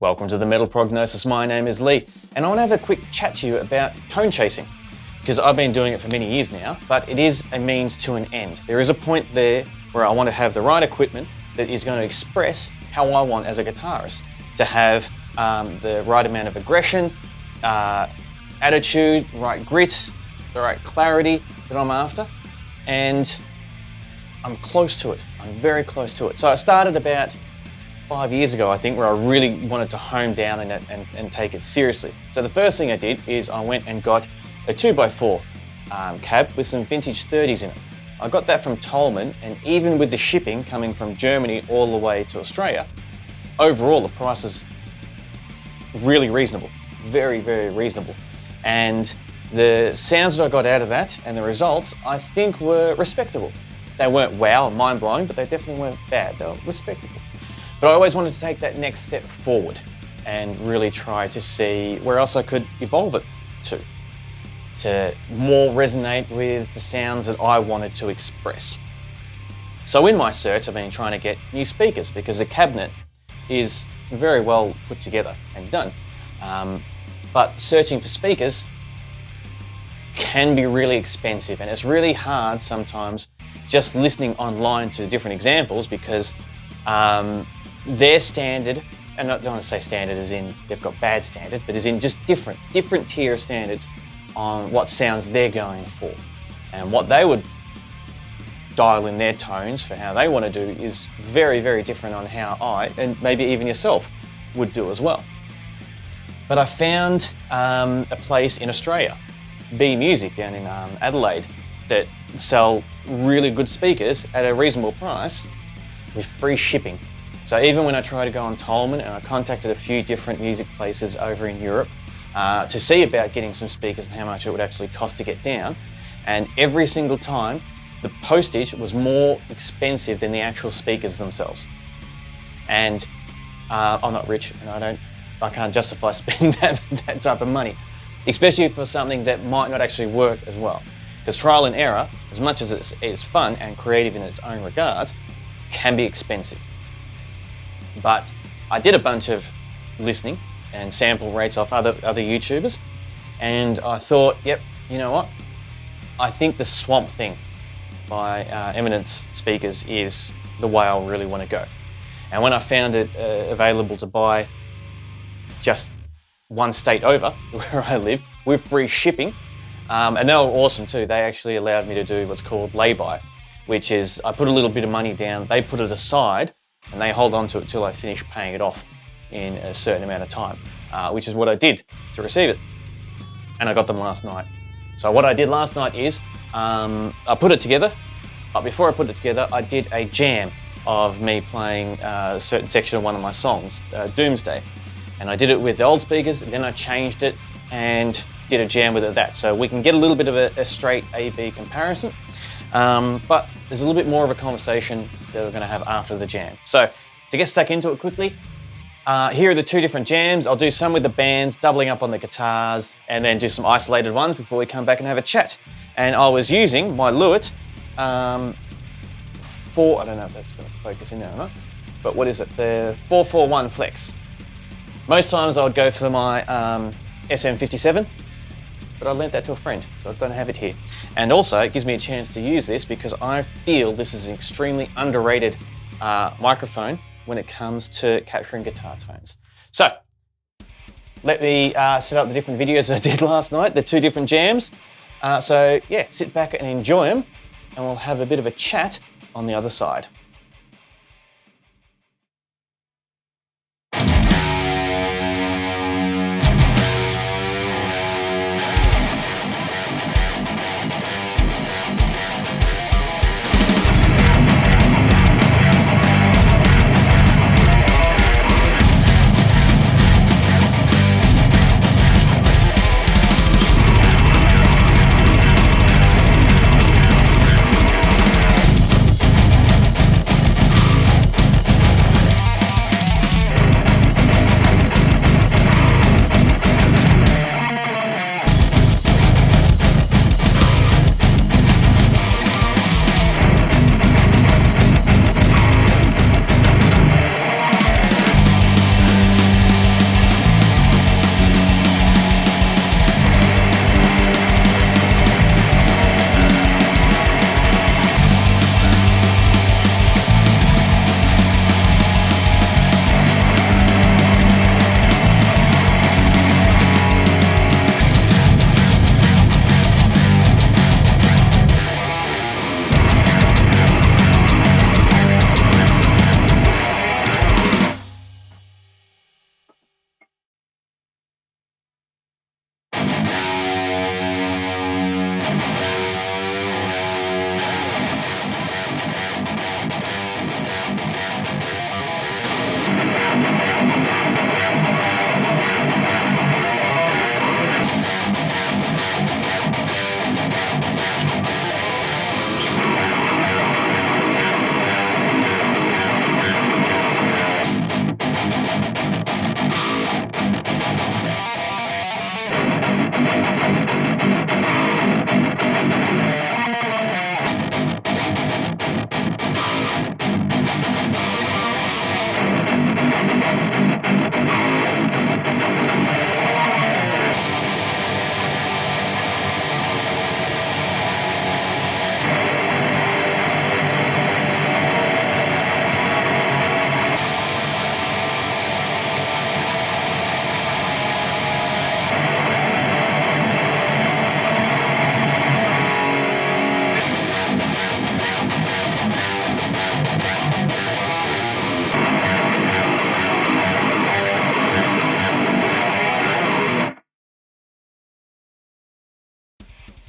Welcome to the Metal Prognosis. My name is Lee, and I want to have a quick chat to you about tone chasing, because I've been doing it for many years now, but it is a means to an end. There is a point there where I want to have the right equipment that is going to express how I want as a guitarist, to have the right amount of aggression, attitude, right grit, the right clarity that I'm after, and I'm close to it. I'm very close to it. So I started about 5 years ago, I think, where I really wanted to hone down on it and take it seriously. So the first thing I did is I went and got a 2x4 cab with some vintage 30s in it. I got that from Tolman, and even with the shipping coming from Germany all the way to Australia, overall the price is really reasonable, very, very reasonable. And the sounds that I got out of that and the results, I think, were respectable. They weren't wow, mind-blowing, but they definitely weren't bad. They were respectable. But I always wanted to take that next step forward and really try to see where else I could evolve it to more resonate with the sounds that I wanted to express. So in my search, I've been trying to get new speakers, because the cabinet is very well put together and done. But searching for speakers can be really expensive, and it's really hard sometimes just listening online to different examples, because their standard, and I don't want to say standard as in they've got bad standard, but as in just different tier standards on what sounds they're going for. And what they would dial in their tones for how they want to do is very, very different on how I, and maybe even yourself, would do as well. But I found a place in Australia, B Music down in Adelaide, that sell really good speakers at a reasonable price with free shipping. So even when I tried to go on Tolman, and I contacted a few different music places over in Europe to see about getting some speakers and how much it would actually cost to get down, and every single time the postage was more expensive than the actual speakers themselves. And I'm not rich, and I can't justify spending that type of money, especially for something that might not actually work as well. Because trial and error, as much as it's fun and creative in its own regards, can be expensive. But I did a bunch of listening and sample rates off other YouTubers, and I thought, yep, you know what? I think the Swamp Thang by Eminence speakers is the way I really want to go. And when I found it available to buy just one state over where I live with free shipping, and they were awesome too. They actually allowed me to do what's called lay-by, which is I put a little bit of money down, they put it aside, and they hold on to it till I finish paying it off in a certain amount of time, which is what I did to receive it. And I got them last night. So what I did last night is I put it together, but before I put it together, I did a jam of me playing a certain section of one of my songs, Doomsday. And I did it with the old speakers, and then I changed it and did a jam with it that. So we can get a little bit of a straight A-B comparison, but there's a little bit more of a conversation that we're going to have after the jam. So to get stuck into it quickly, here are the two different jams. I'll do some with the bands, doubling up on the guitars, and then do some isolated ones before we come back and have a chat. And I was using my Lewitt I don't know if that's going to focus in there or not, but what is it? The 441 Flex. Most times I would go for my SM57, but I lent that to a friend, so I don't have it here. And also, it gives me a chance to use this because I feel this is an extremely underrated microphone when it comes to capturing guitar tones. So, let me set up the different videos I did last night, the two different jams. So yeah, sit back and enjoy them, and we'll have a bit of a chat on the other side.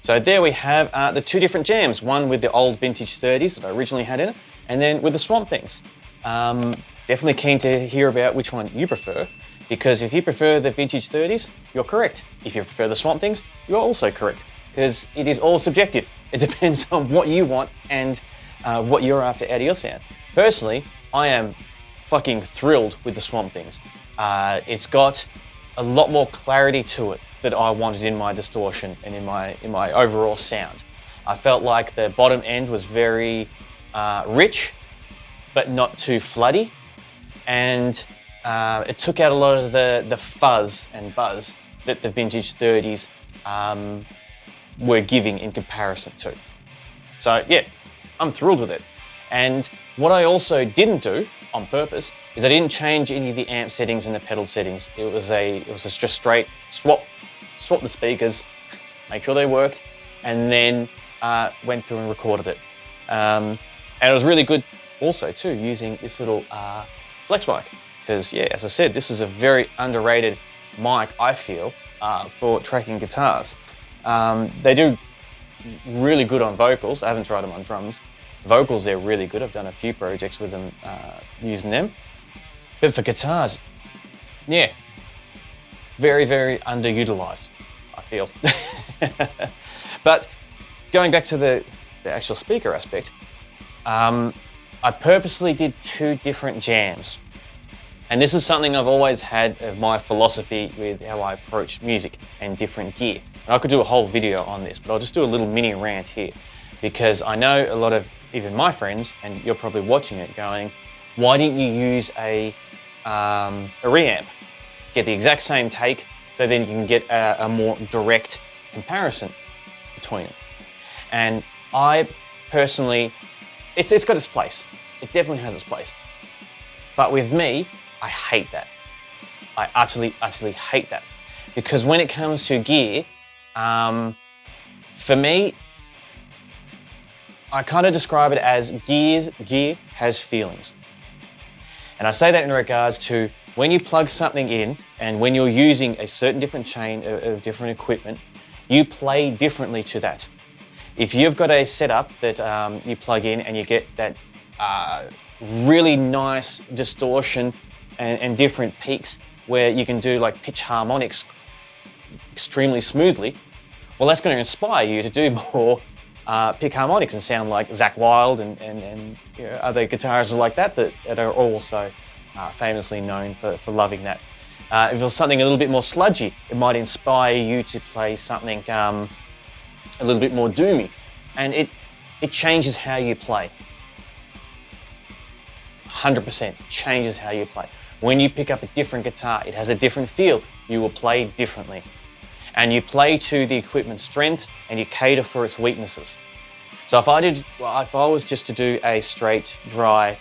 So there we have the two different jams, one with the old vintage 30s that I originally had in it, and then with the Swamp Thangs. Definitely keen to hear about which one you prefer, because if you prefer the vintage 30s, you're correct. If you prefer the Swamp Thangs, you're also correct, because it is all subjective. It depends on what you want and what you're after out of your sound. Personally, I am fucking thrilled with the Swamp Thangs. It's got a lot more clarity to it that I wanted in my distortion and in my overall sound. I felt like the bottom end was very rich, but not too floody, and it took out a lot of the fuzz and buzz that the vintage 30s were giving in comparison to. So yeah, I'm thrilled with it. And what I also didn't do on purpose is I didn't change any of the amp settings and the pedal settings. It was just straight swap the speakers, make sure they worked, and then went through and recorded it. And it was really good also too, using this little flex mic, because yeah, as I said, this is a very underrated mic, I feel, for tracking guitars. They do really good on vocals. I haven't tried them on drums. Vocals, they're really good. I've done a few projects with them using them. But for guitars, yeah, very, very underutilized, I feel. But going back to the actual speaker aspect, I purposely did two different jams. And this is something I've always had of my philosophy with how I approach music and different gear. And I could do a whole video on this, but I'll just do a little mini rant here, because I know a lot of even my friends, and you're probably watching it going, why didn't you use a reamp? Get the exact same take, so then you can get a more direct comparison between them. And I personally, it's got its place. It definitely has its place. But with me, I hate that. I utterly hate that. Because when it comes to gear, for me, I kind of describe it as gear has feelings. And I say that in regards to when you plug something in and when you're using a certain different chain of different equipment, you play differently to that. If you've got a setup that you plug in and you get that really nice distortion and different peaks where you can do like pitch harmonics extremely smoothly, well, that's going to inspire you to do more pick harmonics and sound like Zakk Wylde and you know, other guitarists like that are also famously known for loving that. If it was something a little bit more sludgy, it might inspire you to play something a little bit more doomy, and it changes how you play. 100% changes how you play. When you pick up a different guitar, it has a different feel. You will play differently. And you play to the equipment's strengths and you cater for its weaknesses. So if I was just to do a straight, dry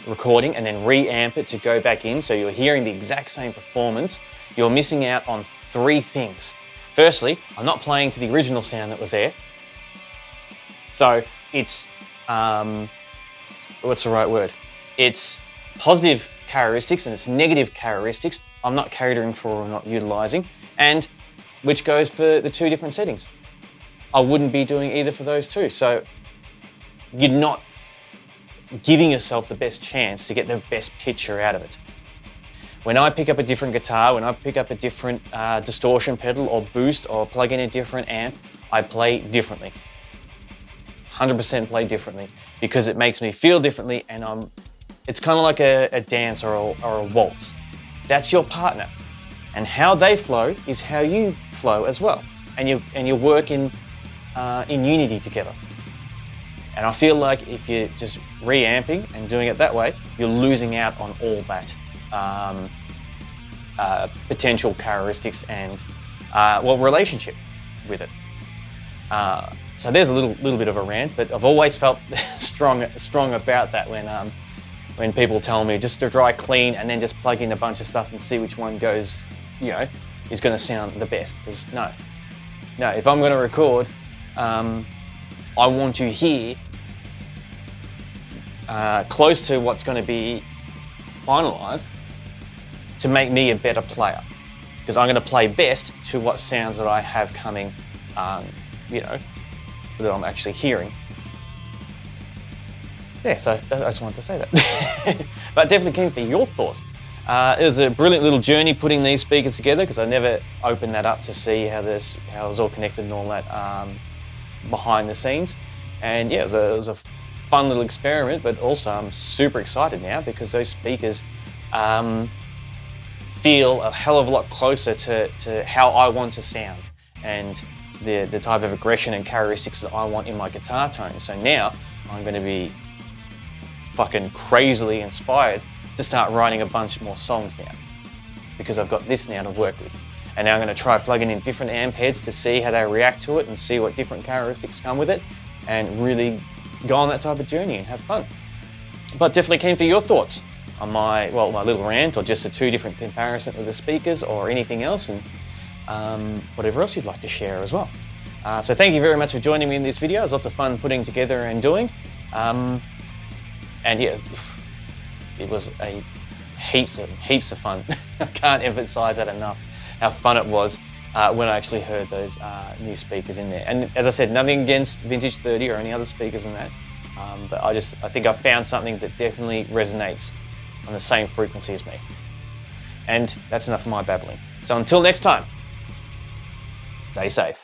recording and then reamp it to go back in, so you're hearing the exact same performance, you're missing out on three things. Firstly, I'm not playing to the original sound that was there. So it's, what's the right word? It's positive characteristics and it's negative characteristics I'm not catering for or not utilizing, and which goes for the two different settings. I wouldn't be doing either for those two. So you're not giving yourself the best chance to get the best picture out of it. When I pick up a different guitar, when I pick up a different distortion pedal or boost or plug in a different amp, I play differently. 100% play differently because it makes me feel differently, and it's kind of like a dance or a waltz. That's your partner. And how they flow is how you flow as well. And you work in unity together. And I feel like if you're just reamping and doing it that way, you're losing out on all that potential characteristics and relationship with it. So there's a little bit of a rant, but I've always felt strong about that when people tell me just to dry clean and then just plug in a bunch of stuff and see which one goes, is going to sound the best. Because no, if I'm going to record, I want to hear close to what's going to be finalized to make me a better player. Because I'm going to play best to what sounds that I have coming you know, that I'm actually hearing. Yeah, so I just wanted to say that. But definitely keen for your thoughts. It was a brilliant little journey putting these speakers together, because I never opened that up to see how it was all connected and all that behind the scenes. And yeah, it was a fun little experiment, but also I'm super excited now because those speakers feel a hell of a lot closer to how I want to sound and the type of aggression and characteristics that I want in my guitar tone. So now I'm going to be fucking crazily inspired to start writing a bunch more songs now, because I've got this now to work with. And now I'm going to try plugging in different amp heads to see how they react to it and see what different characteristics come with it, and really go on that type of journey and have fun. But definitely keen for your thoughts on my little rant, or just the two different comparisons with the speakers, or anything else, and whatever else you'd like to share as well. So thank you very much for joining me in this video. It was lots of fun putting together and doing. And yeah, it was heaps of fun. I can't emphasize that enough, how fun it was when I actually heard those new speakers in there. And as I said, nothing against Vintage 30 or any other speakers in that, but I think I found something that definitely resonates on the same frequency as me. And that's enough of my babbling. So until next time, stay safe.